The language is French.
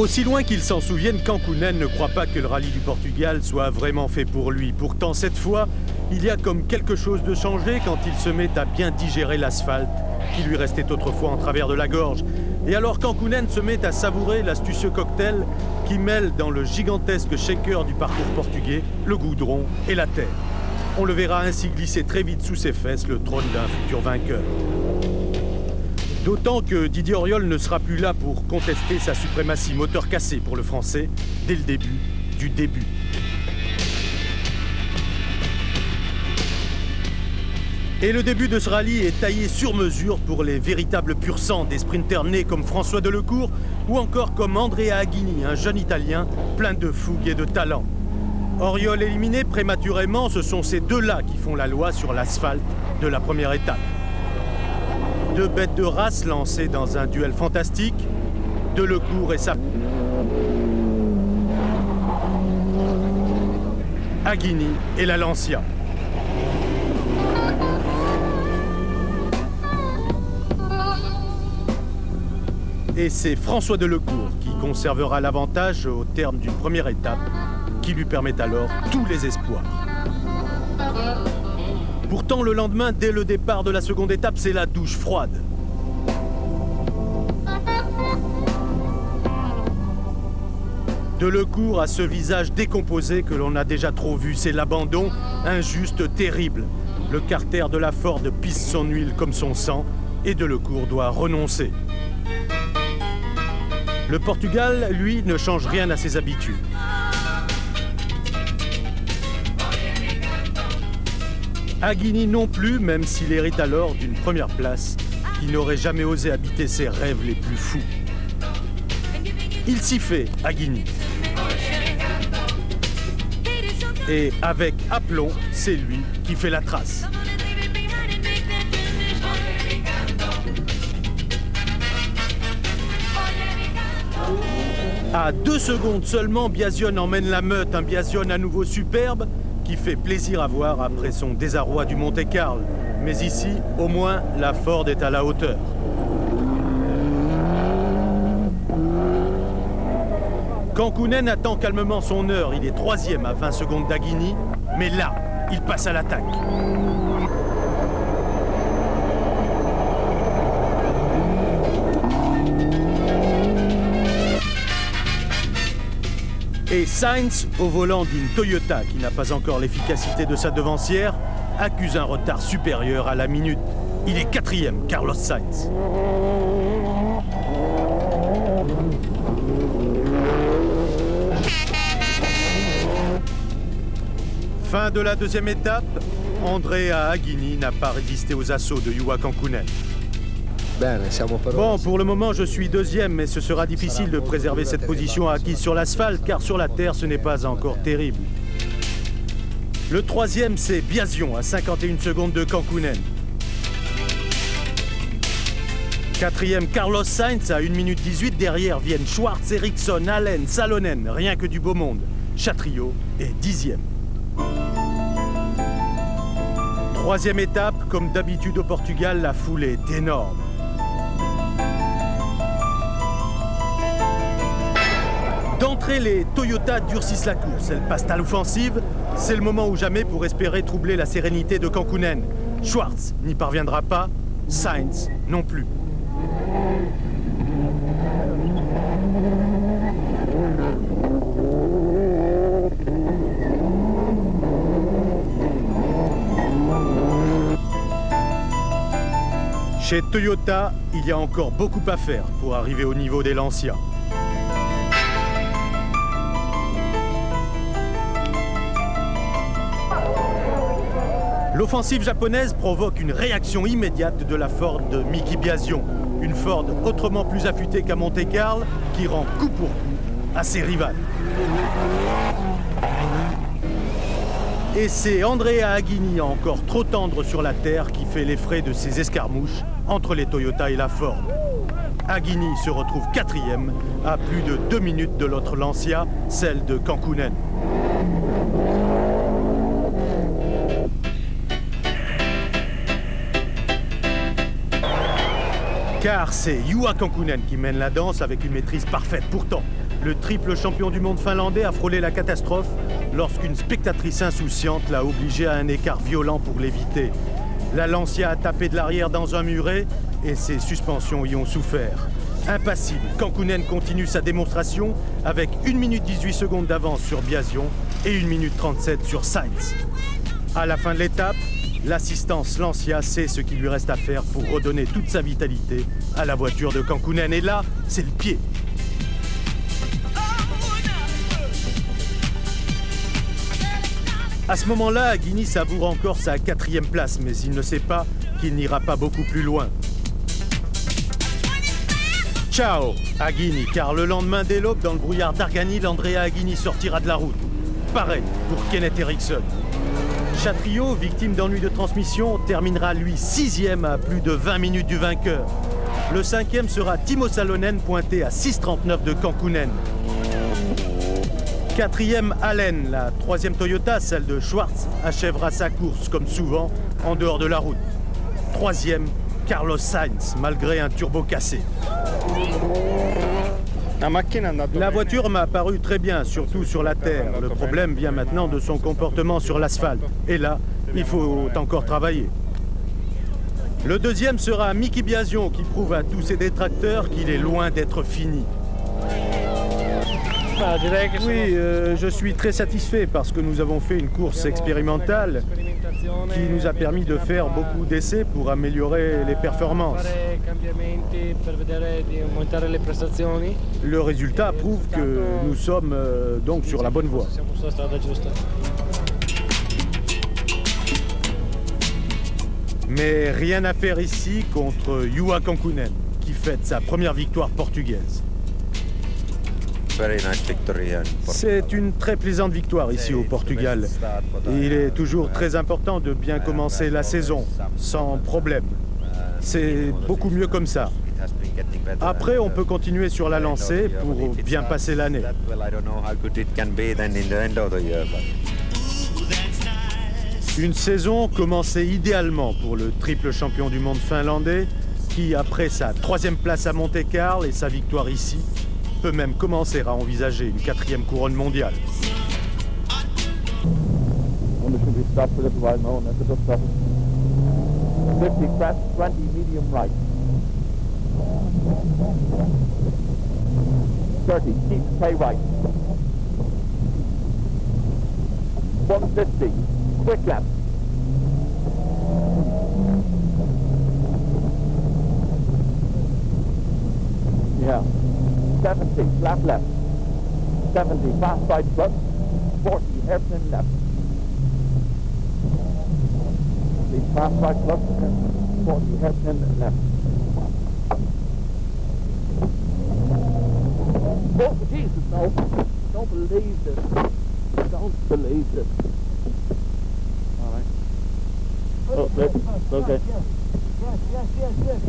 Aussi loin qu'il s'en souvienne, Kankkunen ne croit pas que le rallye du Portugal soit vraiment fait pour lui. Pourtant, cette fois, il y a comme quelque chose de changé quand il se met à bien digérer l'asphalte qui lui restait autrefois en travers de la gorge. Et alors Kankkunen se met à savourer l'astucieux cocktail qui mêle dans le gigantesque shaker du parcours portugais le goudron et la terre. On le verra ainsi glisser très vite sous ses fesses le trône d'un futur vainqueur. D'autant que Didier Auriol ne sera plus là pour contester sa suprématie moteur cassé pour le Français dès le début du début. Et le début de ce rallye est taillé sur mesure pour les véritables pur sang des sprinters nés comme François Delecourt ou encore comme Andrea Aghini, un jeune Italien plein de fougue et de talent. Auriol éliminé prématurément, ce sont ces deux-là qui font la loi sur l'asphalte de la première étape. Deux bêtes de race lancées dans un duel fantastique, Delecourt et sa... Aghini et la Lancia. Et c'est François Delecourt qui conservera l'avantage au terme d'une première étape qui lui permet alors tous les espoirs. Pourtant, le lendemain, dès le départ de la seconde étape, c'est la douche froide. Delecourt a ce visage décomposé que l'on a déjà trop vu. C'est l'abandon injuste, terrible. Le carter de la Ford pisse son huile comme son sang et Delecourt doit renoncer. Le Portugal, lui, ne change rien à ses habitudes. Aghini non plus, même s'il hérite alors d'une première place qui n'aurait jamais osé habiter ses rêves les plus fous. Il s'y fait, Aghini. Et avec aplomb, c'est lui qui fait la trace. À 2 secondes seulement, Biasion emmène la meute, un Biasion à nouveau superbe qui fait plaisir à voir après son désarroi du Monte-Carlo. Mais ici, au moins, la Ford est à la hauteur. Kankkunen attend calmement son heure. Il est 3e à 20 secondes d'Aghini, mais là, il passe à l'attaque. Et Sainz, au volant d'une Toyota qui n'a pas encore l'efficacité de sa devancière, accuse un retard supérieur à la minute. Il est 4e, Carlos Sainz. Fin de la deuxième étape, Andrea Aghini n'a pas résisté aux assauts de Juha Kankkunen. Bon, pour le moment, je suis 2e, mais ce sera difficile de préserver cette position acquise sur l'asphalte, car sur la terre, ce n'est pas encore terrible. Le 3e, c'est Biasion, à 51 secondes de Kankkunen. 4e, Carlos Sainz, à 1 minute 18. Derrière viennent Schwartz, Ericsson, Allen, Salonen, rien que du beau monde. Chatriot est 10e. 3e étape, comme d'habitude au Portugal, la foule est énorme. D'entrée, les Toyota durcissent la course. Elles passent à l'offensive. C'est le moment ou jamais pour espérer troubler la sérénité de Kankkunen. Schwartz n'y parviendra pas, Sainz non plus. Chez Toyota, il y a encore beaucoup à faire pour arriver au niveau des Lancia. L'offensive japonaise provoque une réaction immédiate de la Ford de Miki Biasion. Une Ford autrement plus affûtée qu'à Monte-Carlo qui rend coup pour coup à ses rivales. Et c'est Andrea Aghini, encore trop tendre sur la terre, qui fait les frais de ces escarmouches entre les Toyota et la Ford. Aghini se retrouve 4e à plus de 2 minutes de l'autre Lancia, celle de Kankkunen. Car c'est Juha Kankkunen qui mène la danse avec une maîtrise parfaite. Pourtant, le triple champion du monde finlandais a frôlé la catastrophe lorsqu'une spectatrice insouciante l'a obligé à un écart violent pour l'éviter. La Lancia a tapé de l'arrière dans un muret et ses suspensions y ont souffert. Impassible, Kankkunen continue sa démonstration avec 1 minute 18 secondes d'avance sur Biasion et 1 minute 37 sur Sainz. À la fin de l'étape, l'assistance Lancia sait ce qu'il lui reste à faire pour redonner toute sa vitalité à la voiture de Kankkunen. Et là, c'est le pied. À ce moment-là, Aguini savoure encore sa 4e place, mais il ne sait pas qu'il n'ira pas beaucoup plus loin. Ciao, Aguini, car le lendemain dès l'aube, dans le brouillard d'Arganil, Andrea Aguini sortira de la route. Pareil pour Kenneth Eriksson. Chatriot, victime d'ennui de transmission, terminera lui 6e à plus de 20 minutes du vainqueur. Le 5e sera Timo Salonen, pointé à 6,39 de Kankkunen. 4e, Allen, la 3e Toyota, celle de Schwartz, achèvera sa course, comme souvent, en dehors de la route. 3e, Carlos Sainz, malgré un turbo cassé. La voiture m'a paru très bien, surtout sur la terre. Le problème vient maintenant de son comportement sur l'asphalte. Et là, il faut encore travailler. Le 2e sera Miki Biasion, qui prouve à tous ses détracteurs qu'il est loin d'être fini. Oui, je suis très satisfait parce que nous avons fait une course expérimentale qui nous a permis de faire beaucoup d'essais pour améliorer les performances. Le résultat prouve que nous sommes donc sur la bonne voie. Mais rien à faire ici contre Juha Kankkunen, qui fête sa première victoire portugaise. C'est une très plaisante victoire ici au Portugal. Il est toujours très important de bien commencer la saison, sans problème. C'est beaucoup mieux comme ça. Après, on peut continuer sur la lancée pour bien passer l'année. Une saison commençait idéalement pour le triple champion du monde finlandais, qui, après sa 3e place à Monte-Carlo et sa victoire ici, peut même commencer à envisager une 4e couronne mondiale. Yeah. 70, flat left. 70, fast right front. 40, hairpin left. The fast right front. 40, hairpin left. Oh, Jesus, no. Don't believe this. Don't believe this. All right. Oh, good. Okay. Yes.